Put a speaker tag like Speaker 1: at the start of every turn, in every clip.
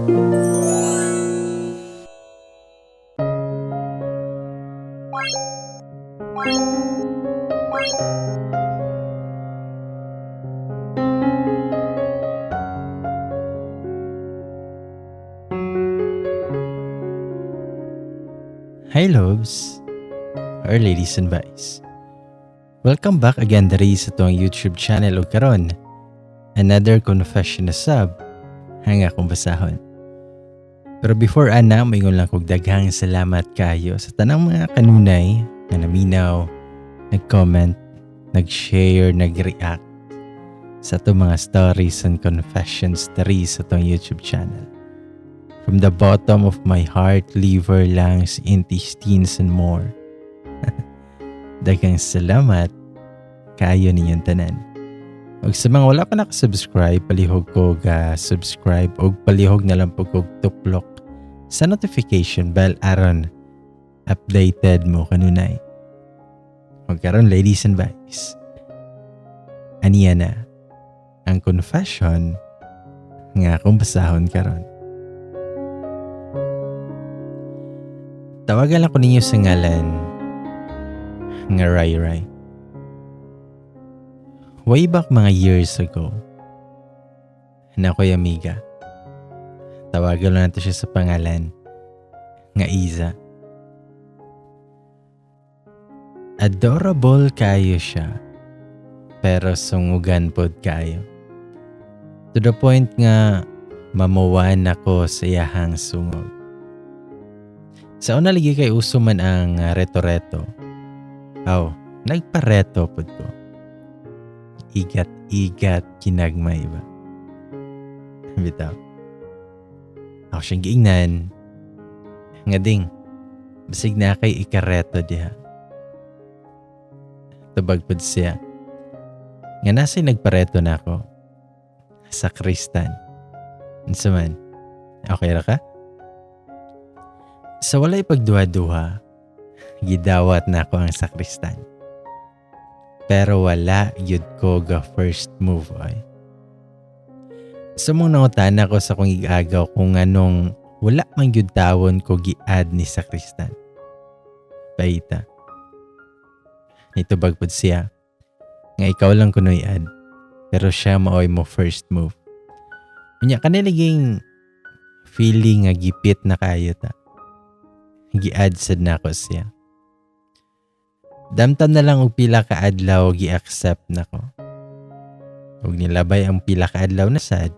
Speaker 1: Hi loves, or ladies and boys. Welcome back again diri sa tuwang YouTube channel o karon. Another confession na sub hanga akong basahon. Pero before ana, maingon lang kog daghang salamat kayo sa tanang mga kanunay na naminaw, nag-comment, nag-share, nag-react sa itong mga stories and confessions diri sa tuwang YouTube channel. From the bottom of my heart, liver, lungs, intestines, and more. Daghang salamat kayo ninyong tanan. Ug sa mga wala pa nakasubscribe, palihog ko subscribe ug palihog na lang po kog tuplok sa notification bell aron updated mo kanunay. Ug karon ladies and boys, aniya na ang confession nga akong basahon karon. Tawagan ako ninyo sa ngalan nga Rai Rai. Way back mga years ago, na ako'y amiga. Tawagan lang natin siya sa pangalan nga Iza. Adorable kayo siya, pero sungugan pod kayo. To the point nga mamuwan ako sa iyahang sungog. Sa una lagi kay uso man ang reto-reto. Nagpareto pod ko. Igat-igat kinagmay ba? Bitaw. Ako siyang giingnan. Nga ding, basig na kay ikareto diha. Tubag pod siya. Nga nasa'y nagpareto na ako. Sa Kristan. Unsa man? Okay ra ka? Sa walay pagduha-duha, gidawat na ako ang sakristan. Pero wala yun ko ga first move ay. Sumong nangutan ako sa kong igagaw kung anong wala mang yun tawon ko giad ni sakristan. Paita. Ito bagpod siya. Nga ikaw lang kuno iad. Pero siya maoy mo first move. Unya kaniliging feeling nga gipit na kayo ta. Gi-add sad na ako siya. Damtam na lang og pila ka adlaw gi-accept nako. Ug nilabay ang pila ka adlaw na sad,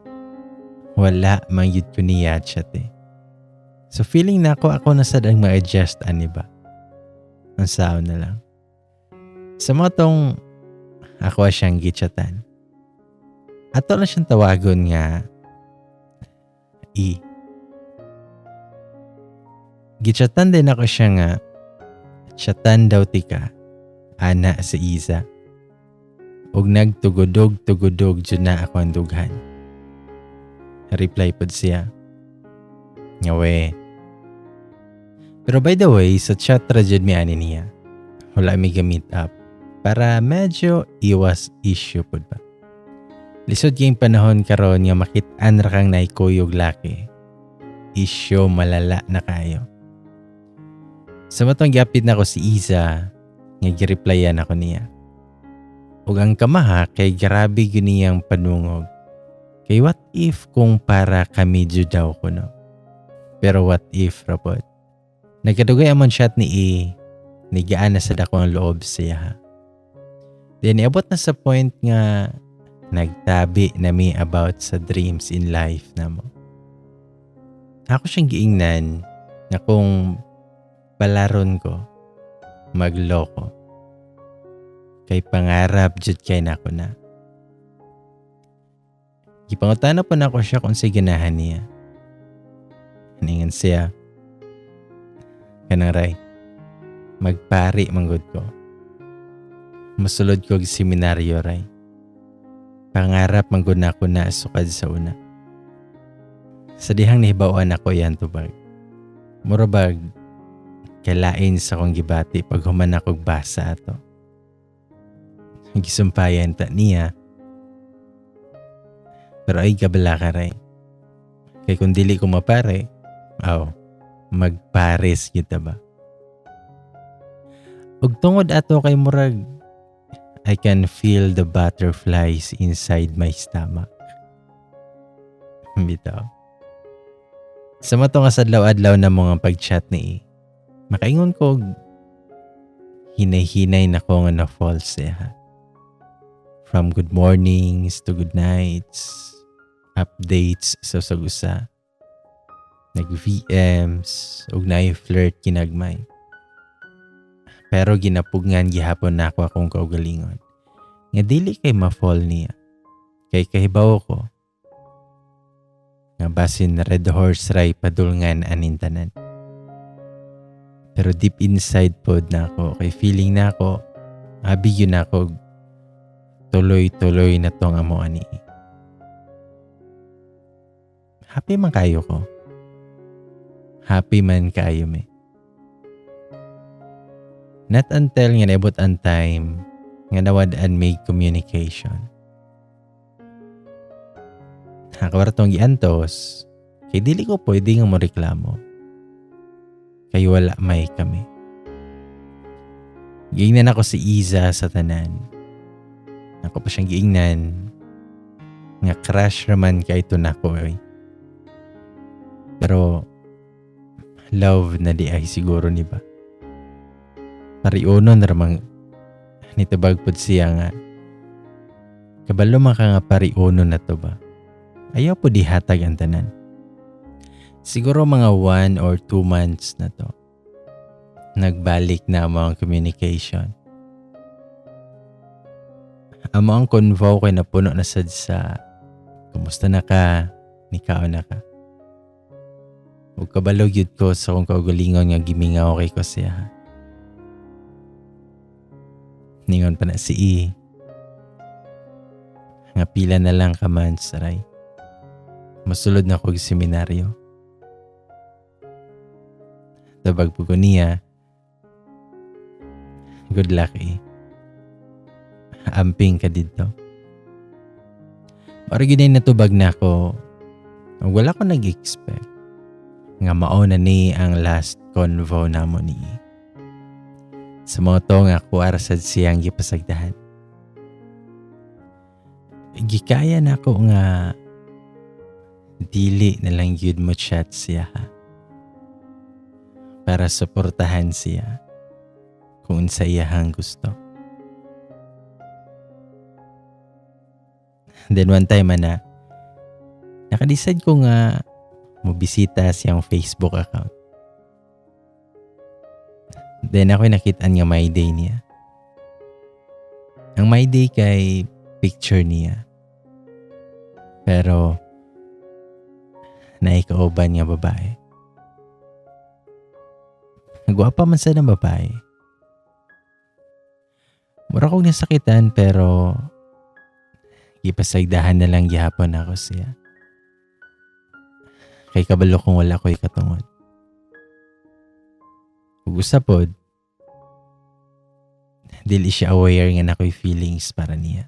Speaker 1: wala man yun ko niya chat eh. So feeling na ako na sad ang ma-adjust ani ba. Ang sao na lang. Sa mga tong ako siyang gichatan. Ato na siyang tawagon nga Gichatan din ako siya nga, chatan daw tika, ana sa Iza. Ug nagtugudog dyan na ako ang dughan. Reply pod siya. Ngawe. Pero by the way, sa chat rajud mi ani niya. Wala mi gamit up. Para medyo iwas issue pod ba. Lisod yung panahon karon nga makit-an ra kang naikuyog laki. Issue malala na kayo. Sa matong giapit na ko si Iza, nga gireplyan ako niya. Ug ang kamaha kay grabe yun niyang panungog. Kay what if kung para kami daw ko no? Pero what if rapod? Nagkadugay amon chat ni nigaan na sa dako ang loob siya. Then iabot na sa point nga nagtabi na mi about sa dreams in life na mo. Ako siyang giingnan na kung palaron ko, magloko. Kay pangarap jud kay nako na. Gipangutana po na ako siya kung sa ganahan niya. Haningan siya. Kanang Ray, magpari manggod ko. Masulod ko og seminaryo Ray. Pangarap manggod na ako na sukad sa una. Sa dihang nahibawan ako yan tubag. Murabag, kalain sa kong gibati pag human akong basa ato. Gisumpayan ta niya. Pero ay gabala ka Ray. Kay kung dili ko mapare, magpares kita ba? Ug tungod ato kay murag, I can feel the butterflies inside my stomach. Bitaw. Sa mato nga sadlaw-adlaw na mga pag-chat ni makaingon ko hinay-hinay na ko nga na-fall siya. From good mornings to good nights, updates sa sagusa, nag-VMs, ug na-flirt kinagmay. Pero ginapugngan gihapon na ako akong kaugalingon. Nga dili kay ma-fall niya. Kay kahibaw ko. Nga basin red horse ray padulngan anintanan. Pero deep inside pod na ako. Kay feeling na ako. Abi yun ako. Tuloy-tuloy na tong amo ani. Happy man kayo ko. Happy man kayo me. Not until nga naibot ang time nga nawad-an may communication. Nakawartong giantos, kay dili ko pwede nga mo reklamo. Kay wala may kami. Giingnan ako si Iza sa tanan. Ako pa siyang giingnan. Nga crush raman kay ito na ko eh. Pero love na di ay siguro ni ba? Pariuno na ramang nitubag pod siya nga. Kabalo maka nga pariuno na to ba? Ayaw po dihatag ang tanan. Siguro mga 1 or 2 months na to. Nagbalik na ang mga communication. Ang mga convo ko'y napuno na sad sa kumusta na ka, nikao na ka. Huwag kabalo yun ko sa kong kaugalingon nga gimingaw kay ko siya. Ningon pa na si I. Nga pila na lang ka man saray. Masulod na ko seminaryo. Tabag po ko niya. Good luck eh. Amping ka dito. Pero ginay natubag na ako. Wala ko nag-expect. Nga mauna ni ang last convo na mo ni I. Sa mga to nga kuwarasad siyang gipasagdahan. Gikaya na ako nga dili na lang yun mo chat siya ha. Para suportahan siya kung sa iyahang gusto. Then one time na nakadecide ko nga mabisita siyang Facebook account. Then ako'y nakitaan nga my day niya. Ang my day kay picture niya. Pero naikauban nga babae. Nagwapa man sa ng babae. Mura kong nasakitan pero ipasagdahan na lang gihapon ako siya. Kay kabalo kong wala ko'y katungod. Ug usapod, dili siya aware nga na ko'y feelings para niya.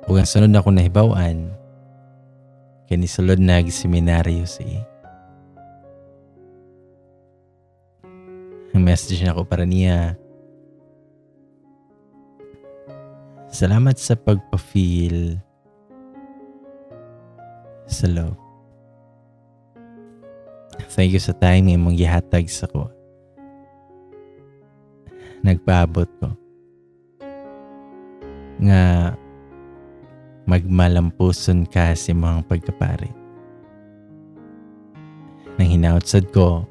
Speaker 1: Ug ang sunod na akong nahibawan, kay nisulod nag-seminaryo si ang message na ako para niya, salamat sa pagpa-feel sa love. Thank you sa time nga mong gihatag sa ko. Nagpaabot ko. Nga magmalampuson ka sa mga pagkapari. Nang hinautsad ko,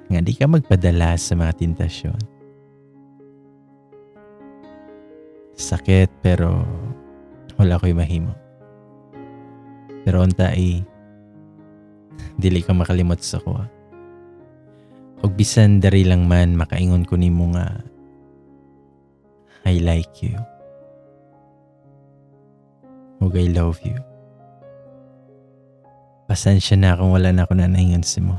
Speaker 1: nga di ka magpadala sa mga tentasyon. Sakit pero wala ko'y mahimo. Pero untai, dili ka makalimot sa ko. Og bisan dari lang man makaingon ko nimo nga I like you. Og I love you. Pasensya na kung wala na ako na naingon sa mo.